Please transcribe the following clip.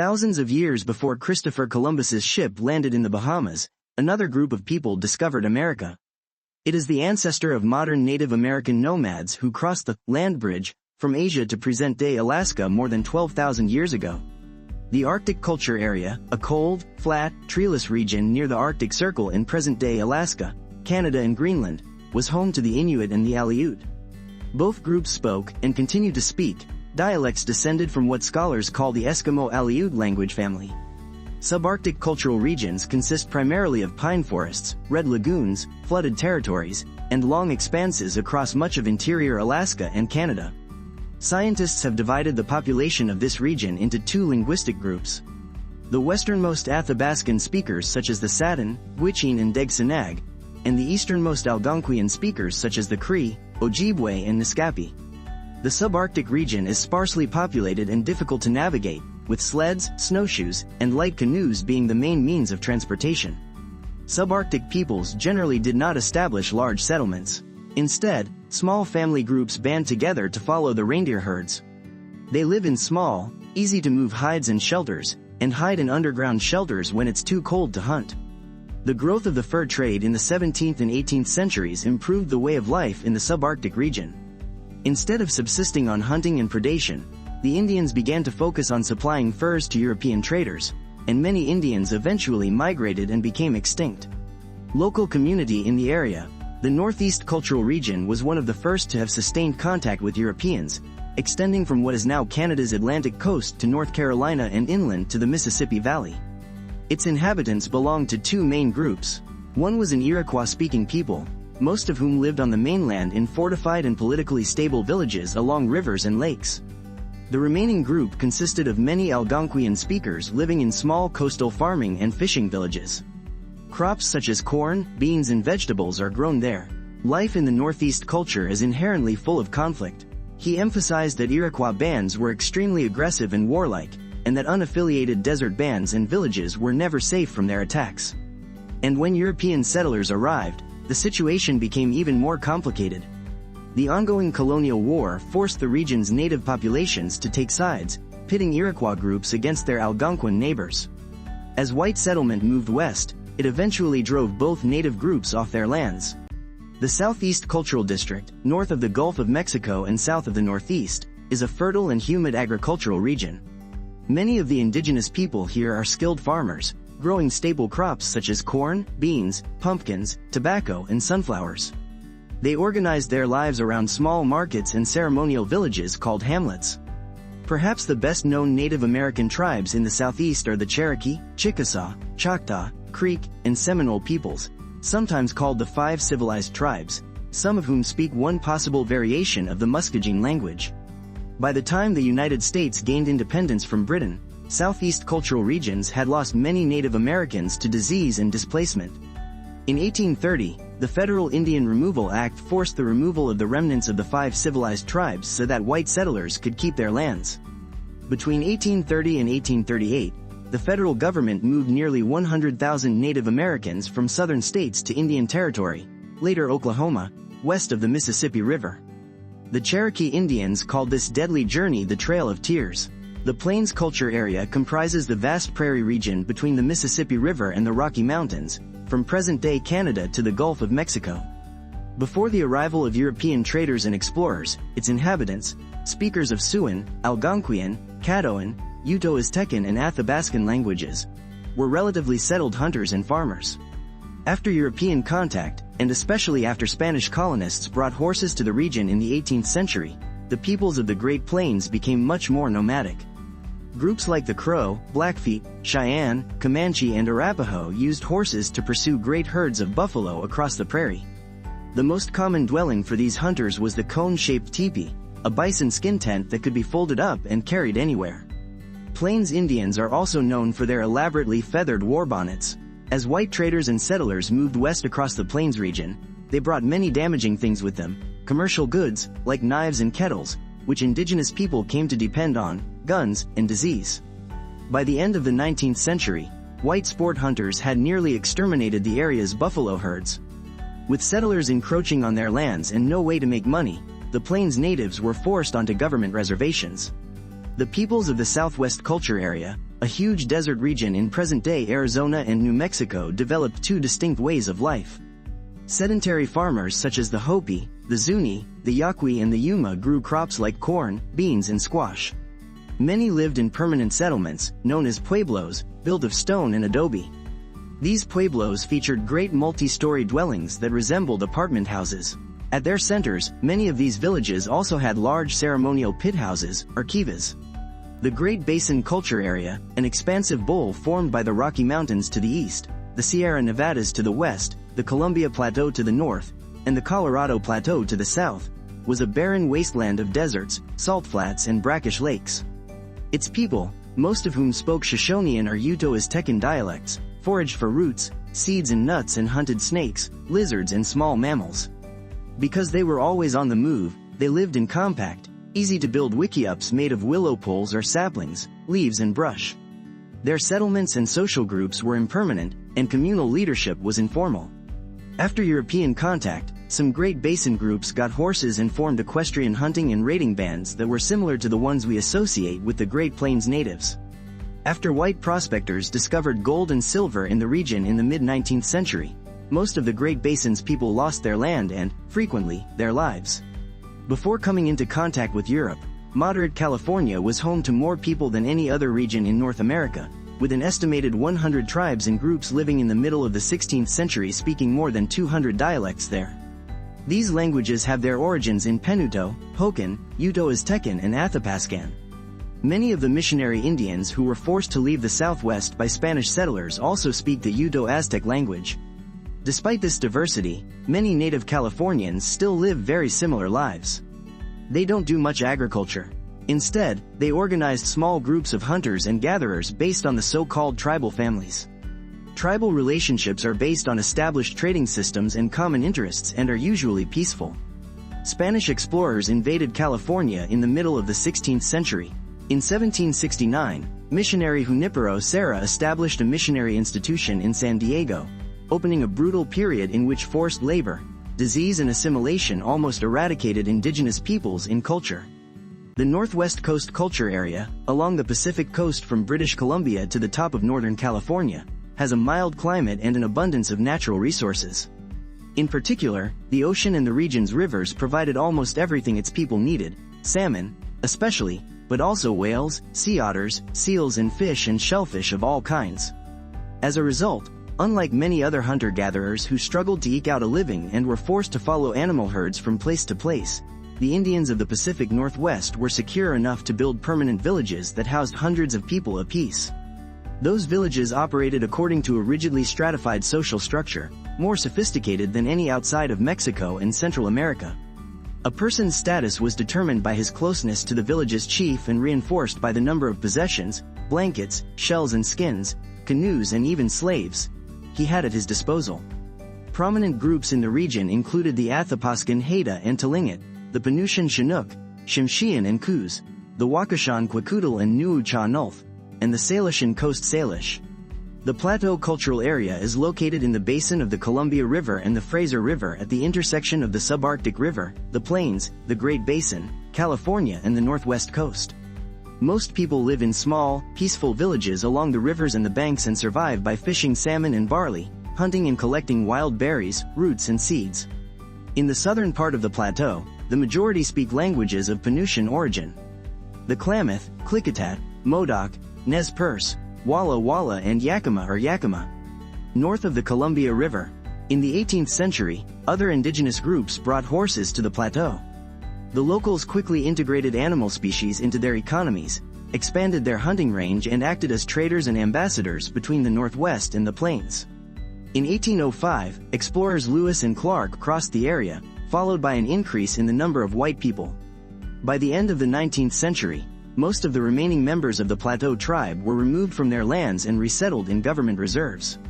Thousands of years before Christopher Columbus's ship landed in the Bahamas, another group of people discovered America. It is the ancestor of modern Native American nomads who crossed the land bridge from Asia to present-day Alaska more than 12,000 years ago. The Arctic Culture Area, a cold, flat, treeless region near the Arctic Circle in present-day Alaska, Canada and Greenland, was home to the Inuit and the Aleut. Both groups spoke, and continue to speak, dialects descended from what scholars call the Eskimo-Aleut language family. Subarctic cultural regions consist primarily of pine forests, red lagoons, flooded territories, and long expanses across much of interior Alaska and Canada. Scientists have divided the population of this region into two linguistic groups. The westernmost Athabascan speakers such as the Satin, Gwich'in and Degsinag, and the easternmost Algonquian speakers such as the Cree, Ojibwe and Naskapi. The subarctic region is sparsely populated and difficult to navigate, with sleds, snowshoes, and light canoes being the main means of transportation. Subarctic peoples generally did not establish large settlements. Instead, small family groups band together to follow the reindeer herds. They live in small, easy-to-move hides and shelters, and hide in underground shelters when it's too cold to hunt. The growth of the fur trade in the 17th and 18th centuries improved the way of life in the subarctic region. Instead of subsisting on hunting and predation, the Indians began to focus on supplying furs to European traders, and many Indians eventually migrated and became extinct. Local community in the area, the Northeast Cultural Region, was one of the first to have sustained contact with Europeans, extending from what is now Canada's Atlantic coast to North Carolina and inland to the Mississippi Valley. Its inhabitants belonged to two main groups. One was an Iroquois-speaking people, most of whom lived on the mainland in fortified and politically stable villages along rivers and lakes. The remaining group consisted of many Algonquian speakers living in small coastal farming and fishing villages. Crops such as corn, beans and vegetables are grown there. Life in the Northeast culture is inherently full of conflict. He emphasized that Iroquois bands were extremely aggressive and warlike, and that unaffiliated desert bands and villages were never safe from their attacks. And when European settlers arrived, the situation became even more complicated. The ongoing colonial war forced the region's native populations to take sides, pitting Iroquois groups against their Algonquin neighbors. As white settlement moved west, it eventually drove both native groups off their lands. The Southeast Cultural District, north of the Gulf of Mexico and south of the Northeast, is a fertile and humid agricultural region. Many of the indigenous people here are skilled farmers, growing staple crops such as corn, beans, pumpkins, tobacco, and sunflowers. They organized their lives around small markets and ceremonial villages called hamlets. Perhaps the best-known Native American tribes in the Southeast are the Cherokee, Chickasaw, Choctaw, Creek, and Seminole peoples, sometimes called the Five Civilized Tribes, some of whom speak one possible variation of the Muscogee language. By the time the United States gained independence from Britain, Southeast cultural regions had lost many Native Americans to disease and displacement. In 1830, the Federal Indian Removal Act forced the removal of the remnants of the five civilized tribes so that white settlers could keep their lands. Between 1830 and 1838, the federal government moved nearly 100,000 Native Americans from southern states to Indian Territory, later Oklahoma, west of the Mississippi River. The Cherokee Indians called this deadly journey the Trail of Tears. The Plains Culture Area comprises the vast prairie region between the Mississippi River and the Rocky Mountains, from present-day Canada to the Gulf of Mexico. Before the arrival of European traders and explorers, its inhabitants, speakers of Siouan, Algonquian, Caddoan, Uto-Aztecan and Athabascan languages, were relatively settled hunters and farmers. After European contact, and especially after Spanish colonists brought horses to the region in the 18th century, the peoples of the Great Plains became much more nomadic. Groups like the Crow, Blackfeet, Cheyenne, Comanche and Arapaho used horses to pursue great herds of buffalo across the prairie. The most common dwelling for these hunters was the cone-shaped teepee, a bison skin tent that could be folded up and carried anywhere. Plains Indians are also known for their elaborately feathered war bonnets. As white traders and settlers moved west across the Plains region, they brought many damaging things with them: commercial goods, like knives and kettles, which indigenous people came to depend on, guns, and disease. By the end of the 19th century, white sport hunters had nearly exterminated the area's buffalo herds. With settlers encroaching on their lands and no way to make money, the Plains natives were forced onto government reservations. The peoples of the Southwest Culture Area, a huge desert region in present-day Arizona and New Mexico, developed two distinct ways of life. Sedentary farmers such as the Hopi, the Zuni, the Yaqui and the Yuma grew crops like corn, beans and squash. Many lived in permanent settlements, known as pueblos, built of stone and adobe. These pueblos featured great multi-story dwellings that resembled apartment houses. At their centers, many of these villages also had large ceremonial pit houses, or kivas. The Great Basin Culture Area, an expansive bowl formed by the Rocky Mountains to the east, the Sierra Nevadas to the west, the Columbia Plateau to the north, and the Colorado Plateau to the south, was a barren wasteland of deserts, salt flats and brackish lakes. Its people, most of whom spoke Shoshonean or Uto-Aztecan dialects, foraged for roots, seeds and nuts and hunted snakes, lizards and small mammals. Because they were always on the move, they lived in compact, easy-to-build wickiups made of willow poles or saplings, leaves and brush. Their settlements and social groups were impermanent, and communal leadership was informal. After European contact, some Great Basin groups got horses and formed equestrian hunting and raiding bands that were similar to the ones we associate with the Great Plains natives. After white prospectors discovered gold and silver in the region in the mid-19th century, most of the Great Basin's people lost their land and, frequently, their lives. Before coming into contact with Europe, moderate California was home to more people than any other region in North America, with an estimated 100 tribes and groups living in the middle of the 16th century speaking more than 200 dialects there. These languages have their origins in Penuto, Hokan, Uto-Aztecan and Athapascan. Many of the missionary Indians who were forced to leave the Southwest by Spanish settlers also speak the Uto-Aztec language. Despite this diversity, many native Californians still live very similar lives. They don't do much agriculture. Instead, they organized small groups of hunters and gatherers based on the so-called tribal families. Tribal relationships are based on established trading systems and common interests and are usually peaceful. Spanish explorers invaded California in the middle of the 16th century. In 1769, missionary Junipero Serra established a missionary institution in San Diego, opening a brutal period in which forced labor, disease and assimilation almost eradicated indigenous peoples in culture. The Northwest Coast Culture Area, along the Pacific coast from British Columbia to the top of Northern California, has a mild climate and an abundance of natural resources. In particular, the ocean and the region's rivers provided almost everything its people needed, salmon, especially, but also whales, sea otters, seals and fish and shellfish of all kinds. As a result, unlike many other hunter-gatherers who struggled to eke out a living and were forced to follow animal herds from place to place, the Indians of the Pacific Northwest were secure enough to build permanent villages that housed hundreds of people apiece. Those villages operated according to a rigidly stratified social structure, more sophisticated than any outside of Mexico and Central America. A person's status was determined by his closeness to the village's chief and reinforced by the number of possessions, blankets, shells and skins, canoes and even slaves he had at his disposal. Prominent groups in the region included the Athapascan Haida and Tlingit, the Penutian Chinook, Tsimshian and Coos, the Wakashan Kwakiutl and Nuu-Cha Nulth, and the Salishan Coast Salish. The Plateau Cultural Area is located in the basin of the Columbia River and the Fraser River at the intersection of the Subarctic River, the Plains, the Great Basin, California and the Northwest Coast. Most people live in small, peaceful villages along the rivers and the banks and survive by fishing salmon and barley, hunting and collecting wild berries, roots and seeds. In the southern part of the plateau, the majority speak languages of Penutian origin. The Klamath, Klickitat, Modoc, Nez Perce, Walla Walla and Yakima are Yakima. North of the Columbia River, in the 18th century, other indigenous groups brought horses to the plateau. The locals quickly integrated animal species into their economies, expanded their hunting range and acted as traders and ambassadors between the Northwest and the Plains. In 1805, explorers Lewis and Clark crossed the area, followed by an increase in the number of white people. By the end of the 19th century, most of the remaining members of the Plateau tribe were removed from their lands and resettled in government reserves.